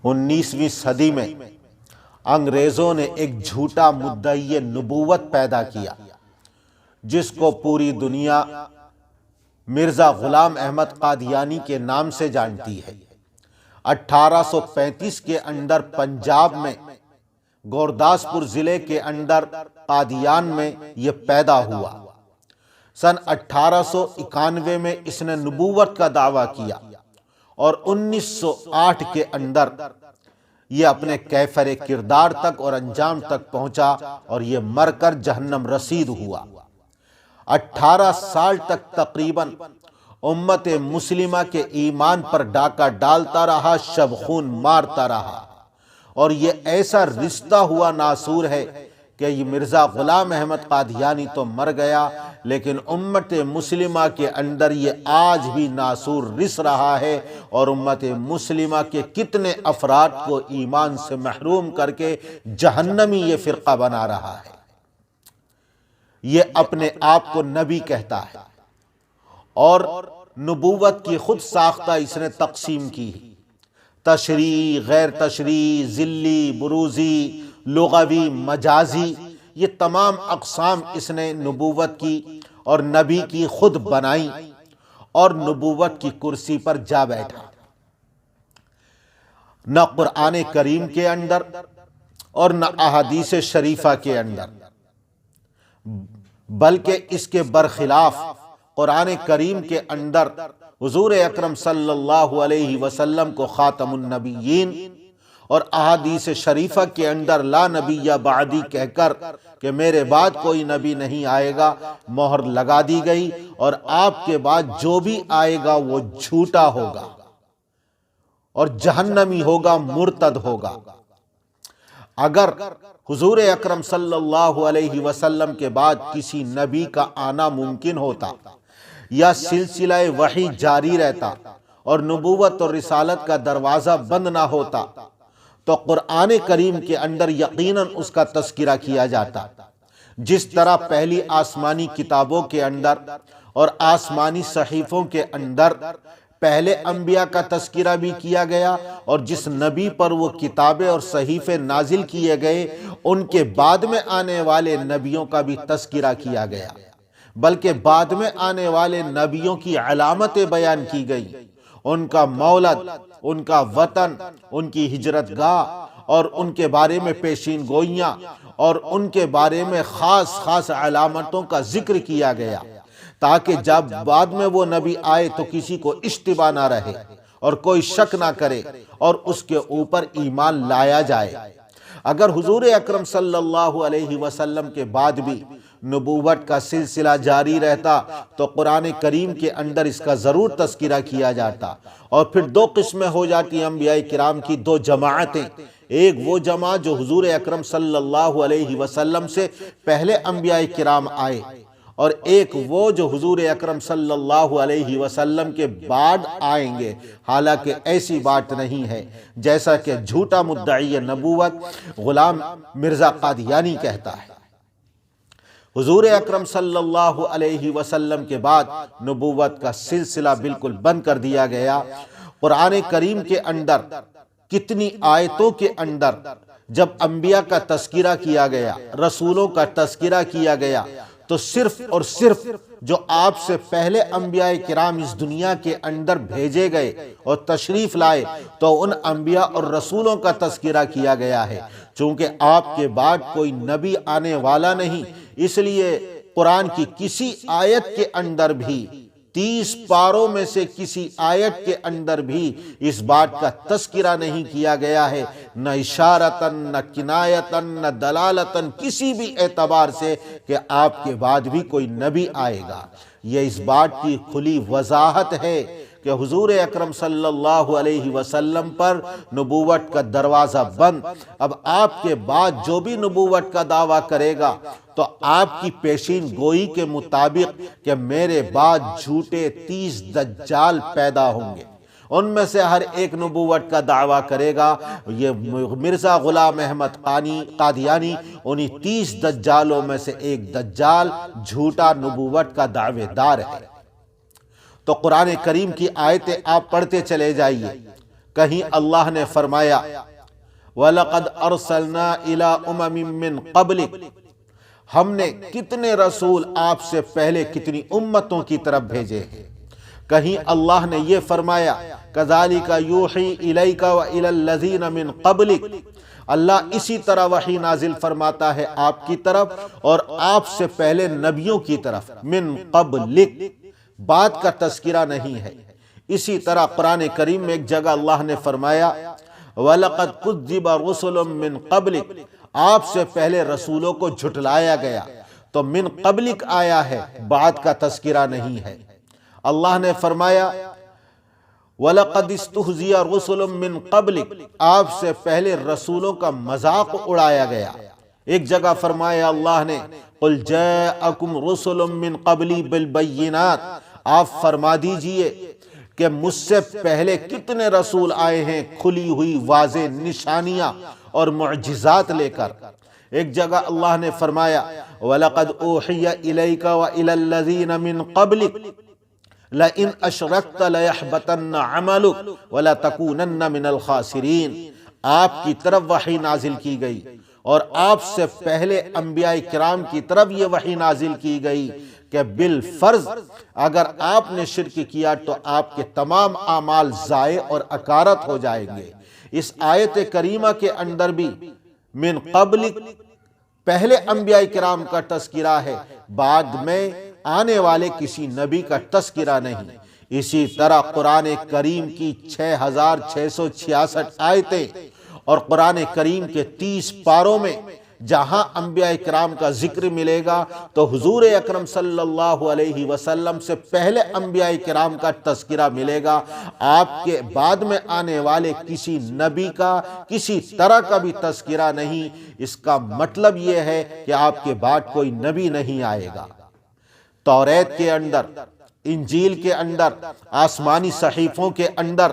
19ویں صدی میں انگریزوں نے ایک جھوٹا مدعی نبوت پیدا کیا جس کو پوری دنیا مرزا غلام احمد قادیانی کے نام سے جانتی ہے۔ 1835 کے اندر پنجاب میں گورداسپور ضلع کے اندر قادیان میں یہ پیدا ہوا۔ سن 1891 میں اس نے نبوت کا دعویٰ کیا اور 1908 کے اندر یہ اپنے کیفر کردار تک اور انجام تک پہنچا اور یہ مر کر جہنم رسید ہوا۔ 18 سال تک تقریباً امت مسلمہ کے ایمان پر ڈاکہ ڈالتا رہا، شب خون مارتا رہا، اور یہ ایسا رشتہ ہوا ناصور ہے کہ یہ مرزا غلام احمد قادیانی تو مر گیا لیکن امت مسلمہ کے اندر یہ آج بھی ناصور رس رہا ہے اور امت مسلمہ کے کتنے افراد کو ایمان سے محروم کر کے جہنمی یہ فرقہ بنا رہا ہے۔ یہ اپنے آپ کو نبی کہتا ہے اور نبوت کی خود ساختہ اس نے تقسیم کی، تشریح، غیر تشریح، ذلی، بروزی، لغوی، مجازی، یہ تمام اقسام اس نے نبوت کی اور نبی کی خود بنائی اور نبوت کی کرسی پر جا بیٹھا۔ نہ قرآن کریم کے اندر اور نہ احادیث شریفہ کے اندر، بلکہ اس کے برخلاف قرآن کریم کے اندر حضور اکرم صلی اللہ علیہ وسلم کو خاتم النبیین اور احادیث شریفہ کے اندر لا نبی بعدی کہہ کر کہ میرے بعد کوئی نبی نہیں آئے گا مہر لگا دی گئی، اور آپ کے بعد جو بھی آئے گا وہ جھوٹا ہوگا اور جہنمی ہوگا، مرتد ہوگا۔ اگر حضور اکرم صلی اللہ علیہ وسلم کے بعد کسی نبی کا آنا ممکن ہوتا یا سلسلہ وحی جاری رہتا اور نبوت اور رسالت کا دروازہ بند نہ ہوتا تو قرآن کریم کے اندر یقیناً اس کا تذکرہ کیا جاتا، جس طرح پہلی آسمانی کتابوں کے اندر اور آسمانی صحیفوں کے اندر پہلے انبیاء کا تذکرہ بھی کیا گیا اور جس نبی پر وہ کتابیں اور صحیفے نازل کیے گئے ان کے بعد میں آنے والے نبیوں کا بھی تذکرہ کیا گیا، بلکہ بعد میں آنے والے نبیوں کی علامتیں بیان کی گئی، ان کا مولد، ان کا وطن، ان کی ہجرت گاہ اور ان کے بارے میں پیشین گوئیاں اور ان کے بارے میں خاص علامتوں کا ذکر کیا گیا تاکہ جب بعد میں وہ نبی آئے تو کسی کو اشتباہ نہ رہے اور کوئی شک نہ کرے اور اس کے اوپر ایمان لایا جائے۔ اگر حضور اکرم صلی اللہ علیہ وسلم کے بعد بھی نبوت کا سلسلہ جاری رہتا تو قرآن کریم کے اندر اس کا ضرور تذکرہ کیا جاتا، اور پھر دو قسمیں ہو جاتی انبیاء کرام کی، دو جماعتیں، ایک وہ جماعت جو حضور اکرم صلی اللہ علیہ وسلم سے پہلے انبیاء کرام آئے، اور ایک وہ جو حضور اکرم صلی اللہ علیہ وسلم کے بعد آئیں گے۔ حالانکہ ایسی بات نہیں ہے جیسا کہ جھوٹا مدعی نبوت غلام مرزا قادیانی کہتا ہے۔ حضور اکرم صلی اللہ علیہ وسلم کے بعد نبوت کا سلسلہ بالکل بند کر دیا گیا۔ قرآن کریم کے اندر کتنی آیتوں کے اندر جب انبیاء کا تذکرہ کیا گیا، رسولوں کا تذکرہ کیا گیا، تو صرف اور صرف جو آپ سے پہلے انبیاء کرام اس دنیا کے اندر بھیجے گئے اور تشریف لائے تو ان انبیاء اور رسولوں کا تذکرہ کیا گیا ہے۔ چونکہ آپ کے بعد کوئی نبی آنے والا نہیں، اس لیے قرآن کی کسی آیت کے اندر بھی 30 پاروں میں سے کسی آیت کے اندر بھی اس بات کا تذکرہ نہیں کیا گیا ہے، نہ اشارتاً، نہ کنایتاً، نہ دلالتاً، کسی بھی اعتبار سے کہ آپ کے بعد بھی کوئی نبی آئے گا۔ یہ اس بات کی کھلی وضاحت ہے کہ حضور اکرم صلی اللہ علیہ وسلم پر نبوت کا دروازہ بند۔ اب آپ کے بعد جو بھی نبوت کا دعویٰ کرے گا تو آپ کی پیشین گوئی کے مطابق کہ میرے بعد جھوٹے 30 دجال پیدا ہوں گے، ان میں سے ہر ایک نبوت کا دعویٰ کرے گا۔ یہ مرزا غلام احمد قادیانی انہی 30 دجالوں میں سے ایک دجال جھوٹا نبوت کا دعوے دار ہے۔ تو قرآن کریم کی آیتیں آپ پڑھتے چلے جائیے کہیں اللہ نے فرمایا وَلَقَدْ أَرْسَلْنَا إِلَىٰ أُمَمٍ مِّن قَبْلِكَ، ہم نے کتنے رسول آپ سے پہلے کتنی امتوں کی طرف بھیجے ہیں۔ کہیں اللہ نے یہ فرمایا كَذَلِكَ يُوحِي إِلَيْكَ وَإِلَى الَّذِينَ مِن قَبْلِكَ، اللہ اسی طرح وحی نازل فرماتا ہے آپ کی طرف اور آپ سے پہلے نبیوں کی طرف۔ من قبلک، بعد کا تذکرہ نہیں ہے۔ اسی طرح قرآن کریم میں ایک جگہ اللہ نے فرمایا وَلَقَدْ كُذِّبَ رُسُلٌ مِّن قَبْلِكَ، آپ سے پہلے رسولوں کو جھٹلایا گیا، تو من قبلک آیا ہے، بعد کا تذکرہ نہیں ہے۔ اللہ نے فرمایا وَلَقَدْ اسْتُهْزِئَ رُسُلٌ مِّن قَبْلِكَ، آپ سے پہلے رسولوں کا مذاق اڑایا گیا۔ ایک جگہ فرمایا اللہ نے قُلْ جَاءَكُمْ رُسُلٌ مِّن قَبْلِي بِالْبَيِّنَاتِ، آپ فرما دیجئے کہ مجھ سے پہلے کتنے رسول آئے ہیں کھلی ہوئی واضح نشانیاں اور معجزات لے کر۔ ایک جگہ اللہ نے فرمایا وَلَقَدْ أُوحِيَ إِلَيْكَ وَإِلَى الَّذِينَ مِن قَبْلِكَ لَئِنْ أَشْرَكْتَ لَيَحْبَطَنَّ عَمَلُكَ وَلَتَكُونَنَّ مِنَ الْخَاسِرِينَ، آپ کی طرف وحی نازل کی گئی اور آپ سے پہلے انبیاء کرام کی طرف یہ وحی نازل کی گئی کہ بالفرض اگر آپ نے شرک کیا تو آپ کے تمام اعمال ضائع اور اکارت ہو جائیں گے۔ اس آیت کریمہ کے اندر بھی من قبلک پہلے انبیاء کرام کا تذکرہ ہے، بعد میں آنے والے کسی نبی کا تذکرہ نہیں۔ اسی طرح قرآن کریم کی 6666 آیتیں اور قرآن کریم کے 30 پاروں میں جہاں انبیاء کرام کا ذکر ملے گا تو حضور اکرم صلی اللہ علیہ وسلم سے پہلے انبیاء کرام کا تذکرہ ملے گا، آپ کے بعد میں آنے والے کسی نبی کا کسی طرح کا بھی تذکرہ نہیں۔ اس کا مطلب یہ ہے کہ آپ کے بعد کوئی نبی نہیں آئے گا۔ توریت کے اندر، انجیل کے اندر، آسمانی صحیفوں کے اندر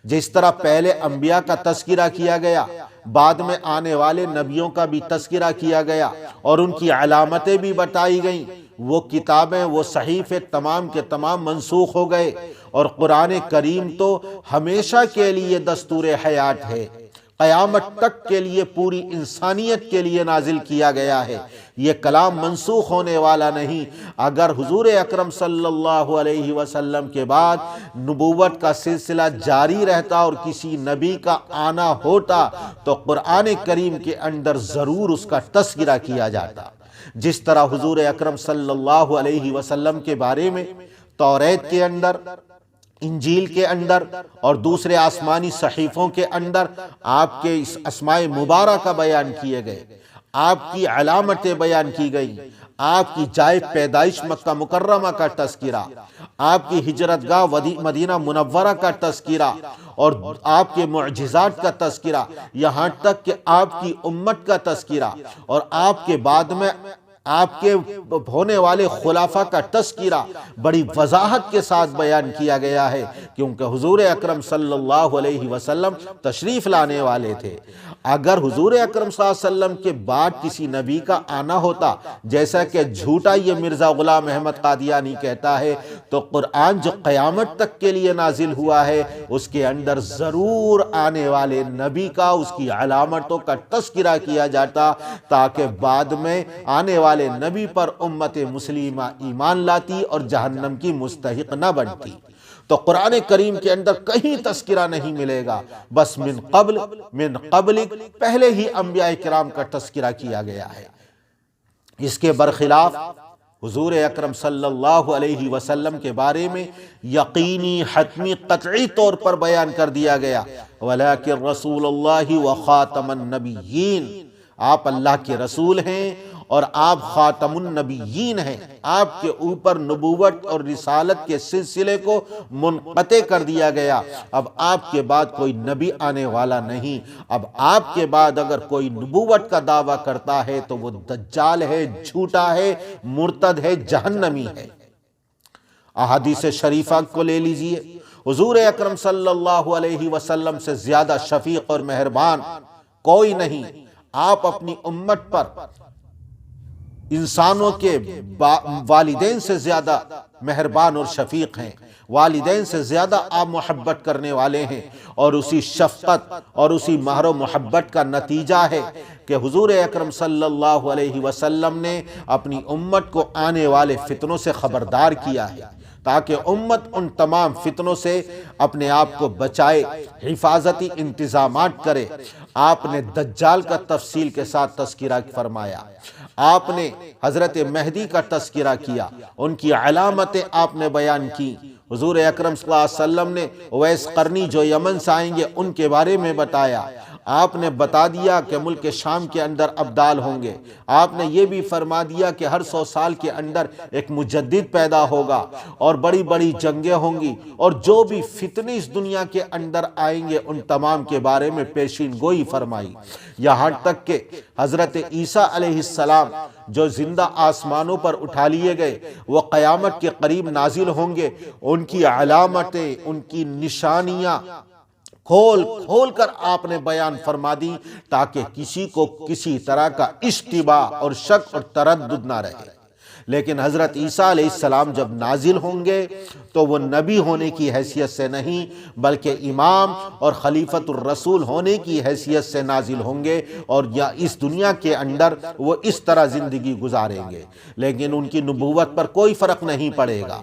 جس طرح پہلے انبیاء کا تذکرہ کیا گیا، بعد میں آنے والے نبیوں کا بھی تذکرہ کیا گیا اور ان کی علامتیں بھی بتائی گئیں، وہ کتابیں، وہ صحیفے تمام کے تمام منسوخ ہو گئے اور قرآن کریم تو ہمیشہ کے لیے دستور حیات ہے، قیامت تک کے لیے پوری انسانیت کے لیے نازل کیا گیا ہے۔ یہ کلام منسوخ ہونے والا نہیں۔ اگر حضور اکرم صلی اللہ علیہ وسلم کے بعد نبوت کا سلسلہ جاری رہتا اور کسی نبی کا آنا ہوتا تو قرآن کریم کے اندر ضرور اس کا تذکرہ کیا جاتا۔ جس طرح حضور اکرم صلی اللہ علیہ وسلم کے بارے میں توریت کے اندر، انجیل کے اندر اور دوسرے آسمانی صحیفوں کے اندر آپ کے اس اسماء مبارکہ بیان کیے گئے، آپ کی علامتیں بیان کی گئیں، آپ کی جائے پیدائش مکہ مکرمہ کا تذکرہ، آپ کی ہجرت گاہ مدینہ منورہ کا تذکرہ اور آپ کے معجزات کا تذکرہ، یہاں تک کہ آپ کی امت کا تذکرہ اور آپ کے بعد میں آپ کے ہونے والے خلافہ کا تذکرہ بڑی وضاحت کے ساتھ بیان کیا گیا ہے، کیونکہ حضور اکرم صلی اللہ علیہ وسلم تشریف لانے والے تھے۔ اگر حضور اکرم صلی اللہ علیہ وسلم کے بعد کسی نبی کا آنا ہوتا، جیسا کہ جھوٹا یہ مرزا غلام احمد قادیانی کہتا ہے، تو قرآن جو قیامت تک کے لیے نازل ہوا ہے اس کے اندر ضرور آنے والے نبی کا، اس کی علامتوں کا تذکرہ کیا جاتا تاکہ بعد میں آنے والے نبی پر امت مسلمہ ایمان لاتی اور جہنم کی مستحق نہ بنتی۔ تو قرآن کریم کے اندر کہیں تذکرہ نہیں ملے گا، بس من قبلک پہلے ہی انبیاء کرام کا تذکرہ کیا گیا ہے۔ اس کے برخلاف حضور اکرم صلی اللہ علیہ وسلم کے بارے میں یقینی، حتمی، قطعی طور پر بیان کر دیا گیا وَلَكِنْ رَسُولُ اللَّهِ وَخَاتَمَ النَّبِيِّينَ، آپ اللہ کے رسول ہیں اور آپ خاتم النبیین ہیں۔ آپ کے اوپر نبوت اور رسالت کے سلسلے کو منقطع کر دیا گیا، اب آپ کے بعد کوئی نبی آنے والا نہیں۔ اب آپ کے بعد اگر کوئی نبوت کا دعویٰ کرتا ہے تو وہ دجال ہے، جھوٹا ہے، مرتد ہے، جہنمی ہے۔ احادیث شریفہ کو لے لیجئے، حضور اکرم صلی اللہ علیہ وسلم سے زیادہ شفیق اور مہربان کوئی نہیں۔ آپ اپنی امت پر انسانوں کے والدین سے زیادہ مہربان اور شفیق ہیں، والدین سے زیادہ آپ محبت کرنے والے ہیں، اور اسی شفقت اور اسی مہر و محبت کا نتیجہ ہے کہ حضور اکرم صلی اللہ علیہ وسلم نے اپنی امت کو آنے والے فتنوں سے خبردار کیا ہے تاکہ امت ان تمام فتنوں سے اپنے آپ کو بچائے، حفاظتی انتظامات کرے۔ آپ نے دجال کا تفصیل کے ساتھ تذکرہ فرمایا، آپ نے حضرت مہدی کا تذکرہ کیا، ان کی علامتیں آپ نے بیان کی۔ حضور اکرم صلی اللہ علیہ وسلم نے اویس قرنی جو یمن سے آئیں گے ان کے بارے میں بتایا، آپ نے بتا دیا کہ ملک شام کے اندر ابدال ہوں گے، آپ نے یہ بھی فرما دیا کہ ہر 100 سال کے اندر ایک مجدد پیدا ہوگا اور بڑی بڑی جنگیں ہوں گی، اور جو بھی فتنے اس دنیا کے اندر آئیں گے ان تمام کے بارے میں پیشین گوئی فرمائی۔ یہاں تک کہ حضرت عیسیٰ علیہ السلام جو زندہ آسمانوں پر اٹھا لیے گئے وہ قیامت کے قریب نازل ہوں گے، ان کی علامتیں، ان کی نشانیاں کھول کھول کر آپ نے بیان فرما دی تاکہ کسی کو کسی طرح کا اشتباہ اور شک اور تردد نہ رہے۔ لیکن حضرت عیسیٰ علیہ السلام جب نازل ہوں گے تو وہ نبی ہونے کی حیثیت سے نہیں بلکہ امام اور خلیفۃ الرسول ہونے کی حیثیت سے نازل ہوں گے، اور یا اس دنیا کے اندر وہ اس طرح زندگی گزاریں گے، لیکن ان کی نبوت پر کوئی فرق نہیں پڑے گا۔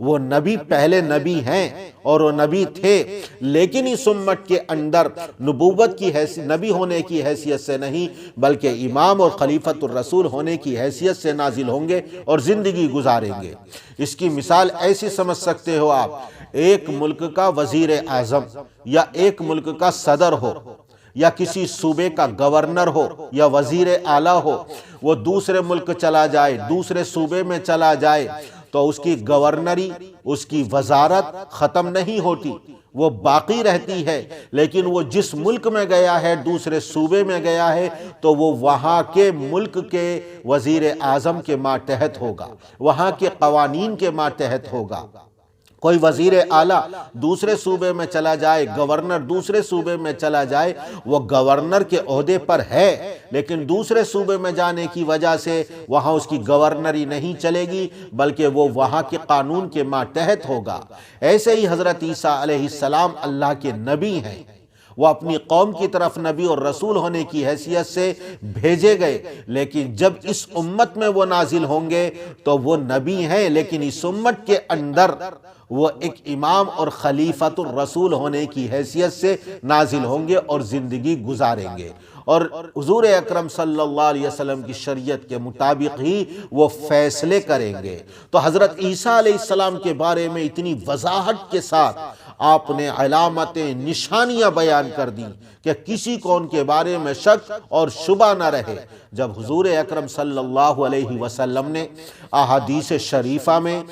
وہ نبی پہلے نبی ہیں اور وہ نبی تھے، لیکن اس امت کے اندر نبوت کی حیثیت نبی ہونے کی حیثیت سے نہیں بلکہ امام اور خلیفۃ الرسول ہونے کی حیثیت سے نازل ہوں گے اور زندگی گزاریں گے۔ اس کی مثال ایسی سمجھ سکتے ہو آپ، ایک ملک کا وزیر اعظم یا ایک ملک کا صدر ہو یا کسی صوبے کا گورنر ہو یا وزیر اعلیٰ ہو، وہ دوسرے ملک چلا جائے، دوسرے صوبے میں چلا جائے تو اس کی گورنری، اس کی وزارت ختم نہیں ہوتی، وہ باقی رہتی ہے، لیکن وہ جس ملک میں گیا ہے، دوسرے صوبے میں گیا ہے تو وہ وہاں کے ملک کے وزیر اعظم کے ماتحت ہوگا، وہاں کے قوانین کے ماتحت ہوگا۔ کوئی وزیر اعلیٰ دوسرے صوبے میں چلا جائے، گورنر دوسرے صوبے میں چلا جائے، وہ گورنر کے عہدے پر ہے لیکن دوسرے صوبے میں جانے کی وجہ سے وہاں اس کی گورنری نہیں چلے گی بلکہ وہ وہاں کے قانون کے ماتحت ہوگا۔ ایسے ہی حضرت عیسیٰ علیہ السلام اللہ کے نبی ہیں، وہ اپنی قوم کی طرف نبی اور رسول ہونے کی حیثیت سے بھیجے گئے، لیکن جب اس امت میں وہ نازل ہوں گے تو وہ نبی ہیں لیکن اس امت کے اندر وہ ایک امام اور خلیفۃ الرسول ہونے کی حیثیت سے نازل ہوں گے اور زندگی گزاریں گے، اور حضور اکرم صلی اللہ علیہ وسلم کی شریعت کے مطابق ہی وہ فیصلے کریں گے۔ تو حضرت عیسیٰ علیہ السلام کے بارے میں اتنی وضاحت کے ساتھ آپ نے علامتیں، نشانیاں بیان کر دی کہ کسی کو ان کے بارے میں شک اور شبہ نہ رہے۔ جب حضور اکرم صلی اللہ علیہ وسلم نے احادیث شریفہ میں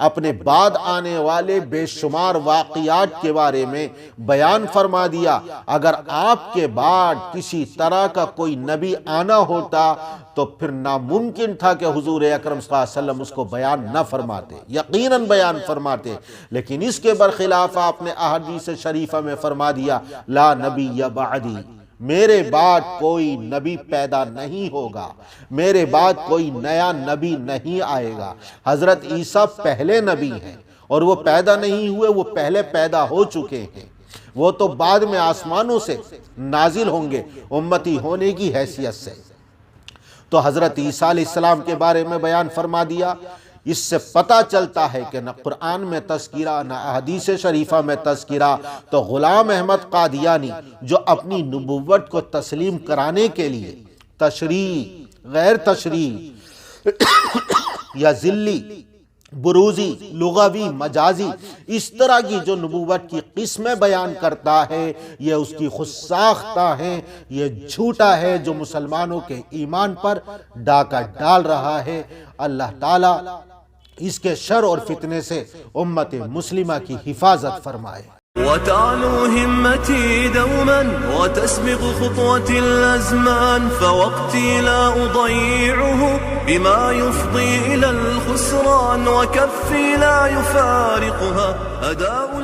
اپنے بعد آنے والے بے شمار واقعات کے بارے میں بیان فرما دیا، اگر آپ کے بعد کسی طرح کا کوئی نبی آنا ہوتا تو پھر ناممکن تھا کہ حضور اکرم صلی اللہ علیہ وسلم اس کو بیان نہ فرماتے، یقیناً بیان فرماتے، لیکن اس کے برخلاف آپ نے احادیث شریفہ میں فرما دیا لا نبی بعدی، میرے بعد کوئی نبی پیدا نہیں ہوگا، میرے بعد کوئی نیا نبی نہیں آئے گا۔ حضرت عیسیٰ پہلے نبی ہیں اور وہ پیدا نہیں ہوئے، وہ پہلے پیدا ہو چکے ہیں، وہ تو بعد میں آسمانوں سے نازل ہوں گے امتی ہونے کی حیثیت سے۔ تو حضرت عیسیٰ علیہ السلام کے بارے میں بیان فرما دیا۔ اس سے پتہ چلتا ہے کہ نہ قرآن میں تذکرہ نہ احادیث شریفہ میں تذکرہ، تو غلام احمد قادیانی جو اپنی نبوت کو تسلیم کرانے کے لیے تشریح، غیر تشریح یا ذلی، بروزی، لغوی، مجازی، اس طرح کی جو نبوت کی قسمیں بیان کرتا ہے یہ اس کی خود ساختہ ہے، یہ جھوٹا ہے جو مسلمانوں کے ایمان پر ڈاکہ ڈال رہا ہے۔ اللہ تعالیٰ اس کے شر اور فتنے سے امت مسلمہ کی حفاظت فرمائے۔ وتعلو همتي دوما وتسبق خطوتي الأزمان، فوقتي لا أضيعه بما يفضي إلى الخسران، وكفي لا يفارقها أداء